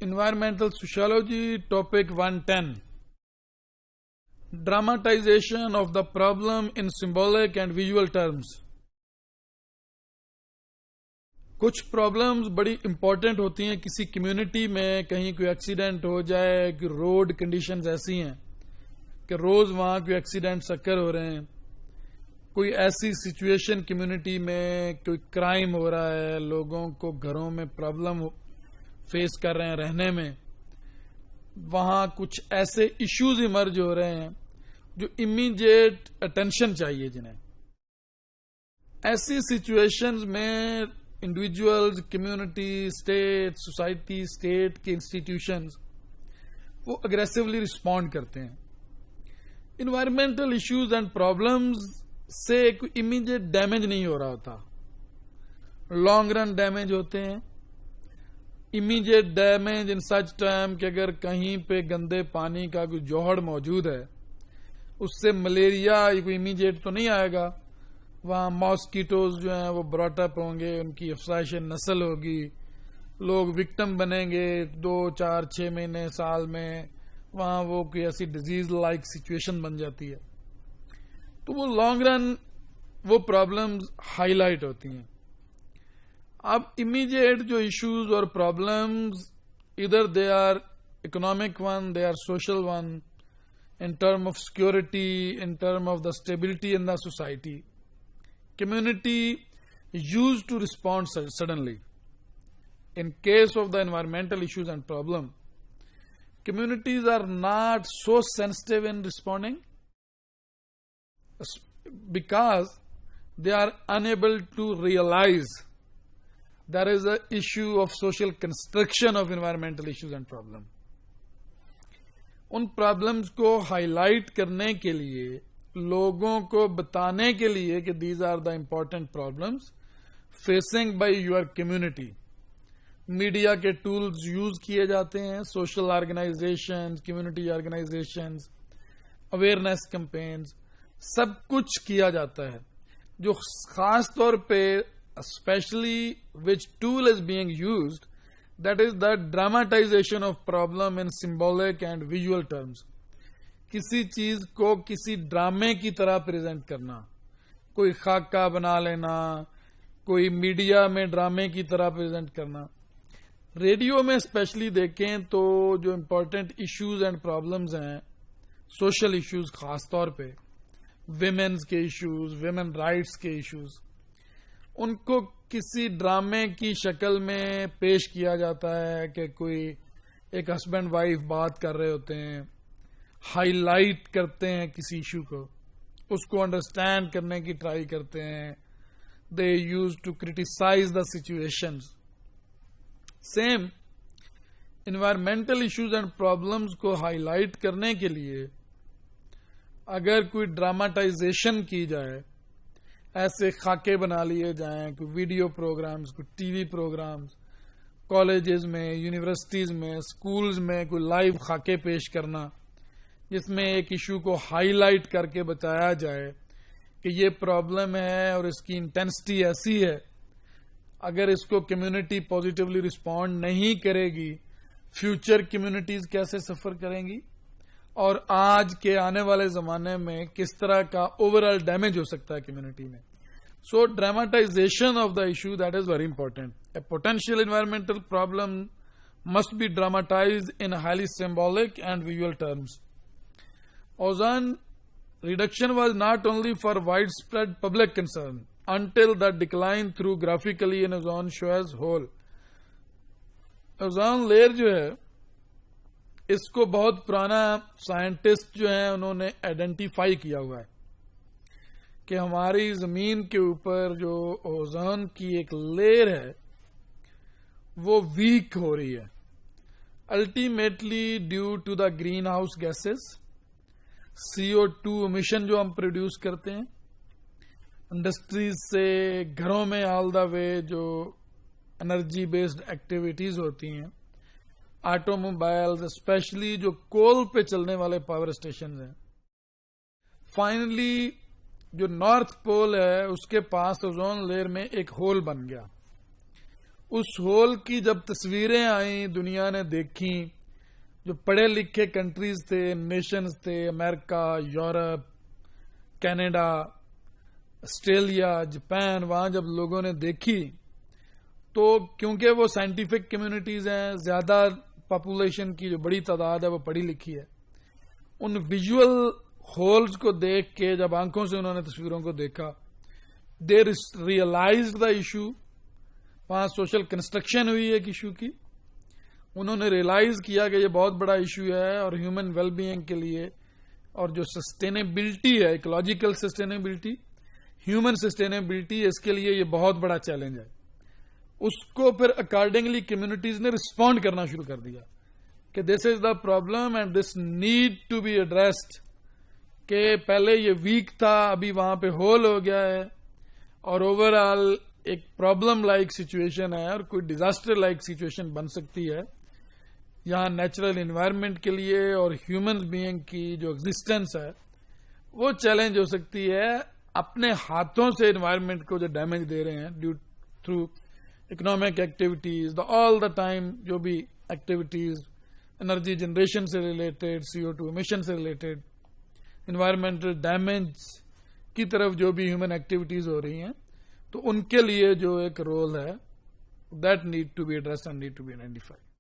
Environmental Sociology, Topic 110. Dramatization of the problem in symbolic and visual terms. کچھ problems بڑی important ہوتی ہیں کسی کمیونٹی میں. کہیں کوئی ایکسیڈنٹ ہو جائے کہ روڈ کنڈیشنز ایسی ہیں کہ روز وہاں کوئی ایکسیڈنٹس اکر ہو رہے ہیں. کوئی ایسی سچویشن کمیونٹی میں کوئی کرائم ہو رہا ہے, لوگوں کو گھروں میں پرابلم فیس کر رہے ہیں رہنے میں. وہاں کچھ ایسے ایشوز ایمرج ہو رہے ہیں جو امیڈیٹ اٹینشن چاہیے جنہیں. ایسی سچویشنز میں individuals, community, state, society, state کے انسٹیٹیوشنز وہ اگریسولی رسپونڈ کرتے ہیں. انوائرمنٹل ایشوز اینڈ پرابلمز سے کوئی امیڈیٹ ڈیمیج نہیں ہو رہا ہوتا, لانگ رن ڈیمیج ہوتے ہیں. امیڈیٹ ڈیمیج ان سچ ٹائم کہ اگر کہیں پہ گندے پانی کا کوئی جوہر موجود ہے اس سے ملیریا کوئی امیڈیٹ تو نہیں آئے گا. وہاں ماسکیٹوز جو ہیں وہ براٹ اپ ہوں گے, ان کی افزائش نسل ہوگی, لوگ وکٹم بنیں گے 2, 4, 6 مہینے, سال میں. وہاں وہ کوئی ایسی ڈیزیز لائک سچویشن بن جاتی ہے. تو وہ لانگ رن وہ پرابلمز ہائی لائٹ ہوتی ہیں. اب امیڈیٹ جو ایشوز اور پرابلمز ادھر they are economic one, they are social one, in term of security, in term of the stability in the society. Community used to respond suddenly. In case of the environmental issues and problem, communities are not so sensitive in responding because they are unable to realize there is an issue of social construction of environmental issues and problem. ان problems کو highlight کرنے کے لیے, لوگوں کو بتانے کے لیے کہ these are the important problems facing by your community, media کے ٹولز یوز کیے جاتے ہیں. Social organisations, community organisations, awareness campaigns, سب کچھ کیا جاتا ہے. جو خاص طور پہ specially which tool is being used, that is the dramatization of problem in symbolic and visual terms. کسی چیز کو کسی ڈرامے کی طرح پریزنٹ کرنا, کوئی خاکہ بنا لینا, کوئی میڈیا میں ڈرامے کی طرح پریزنٹ کرنا. ریڈیو میں اسپیشلی دیکھیں تو جو امپورٹنٹ ایشوز اینڈ پرابلمز ہیں, سوشل ایشوز خاص طور پہ, ویمنز کے ایشوز, ویمن رائٹس کے ایشوز, ان کو کسی ڈرامے کی شکل میں پیش کیا جاتا ہے کہ کوئی ایک ہسبینڈ وائف بات کر رہے ہوتے ہیں, ہائی لائٹ کرتے ہیں کسی ایشو کو, اس کو انڈرسٹینڈ کرنے کی ٹرائی کرتے ہیں. They use to criticise the situations. Same environmental issues and problems کو ہائی لائٹ کرنے کے لیے اگر کوئی ڈراماٹائزیشن کی جائے, ایسے خاکے بنا لیے جائیں, کوئی ویڈیو پروگرامز, کوئی ٹی وی پروگرامز, کالجز میں, یونیورسٹیز میں, اسکولز میں کوئی لائیو خاکے پیش کرنا جس میں ایک ایشو کو ہائی لائٹ کر کے بتایا جائے کہ یہ پرابلم ہے اور اس کی انٹینسٹی ایسی ہے, اگر اس کو کمیونٹی پازیٹیولی رسپونڈ نہیں کرے گی فیوچر کمیونٹیز کیسے سفر کریں گی, اور آج کے آنے والے زمانے میں کس طرح کا اوور آل ڈیمیج ہو سکتا ہے کمیونٹی میں. So dramatisation of the issue that is very important. A potential environmental problem must be dramatised in highly symbolic and visual terms. Ozone reduction was not only for widespread public concern until the decline through graphically in ozone shows hole. Ozone layer جو ہے اس کو بہت پرانا scientist جو ہیں انہوں نے identify کیا ہوا ہے کہ ہماری زمین کے اوپر جو اوزون کی ایک لیئر ہے وہ ویک ہو رہی ہے, ultimately due to the greenhouse gases, CO2 emission جو ہم پروڈیوس کرتے ہیں انڈسٹریز سے, گھروں میں آل دا وے جو انرجی بیسڈ ایکٹیویٹیز ہوتی ہیں, آٹو موبائلز, اسپیشلی جو کول پہ چلنے والے پاور اسٹیشنز ہیں. فائنلی جو نارتھ پول ہے اس کے پاس اوزون لیئر میں ایک ہول بن گیا. اس ہول کی جب تصویریں آئیں، دنیا نے دیکھیں، جو پڑھے لکھے کنٹریز تھے، نیشنز تھے، امریکہ، یورپ، کینیڈا، آسٹریلیا، جاپان، وہاں جب لوگوں نے دیکھی تو کیونکہ وہ سائنٹیفک کمیونٹیز ہیں، زیادہ پاپولیشن کی جو بڑی تعداد ہے وہ پڑھی لکھی ہے، ان ویژول ہولز کو دیکھ کے جب آنکھوں سے انہوں نے تصویروں کو دیکھا، دے ریئلائزڈ دا ایشو. وہاں سوشل کنسٹرکشن ہوئی ایک ایشو کی. انہوں نے ریئلائز کیا کہ یہ بہت بڑا ایشو ہے اور ہیومن ویل بینگ کے لیے اور جو سسٹینیبلٹی ہے، ایکولوجیکل سسٹینیبلٹی، ہیومن سسٹینیبلٹی، اس کے لیے یہ بہت بڑا چیلنج ہے. اس کو پھر اکارڈنگلی کمیونٹیز نے رسپونڈ کرنا شروع کر دیا کہ this is the problem and this need to be addressed. کہ پہلے یہ ویک تھا، ابھی وہاں پہ ہول ہو گیا ہے اور اوور آل ایک پرابلم لائک سچویشن ہے اور کوئی ڈیزاسٹر لائک سچویشن بن سکتی ہے یہاں نیچرل انوائرمنٹ کے لیے، اور ہیومن بینگ کی جو ایگزسٹنس ہے وہ چیلنج ہو سکتی ہے. اپنے ہاتھوں سے انوائرمنٹ کو جو ڈیمیج دے رہے ہیں due through economic activities, all the time جو بھی ایکٹیویٹیز انرجی جنریشن سے ریلیٹڈ، CO2 امیشن سے ریلیٹڈ، انوائرمنٹل ڈیمیج کی طرف جو بھی ہیومن ایکٹیویٹیز ہو رہی ہیں، تو ان کے لیے جو ایک رول ہے that need to be addressed and need to be identified.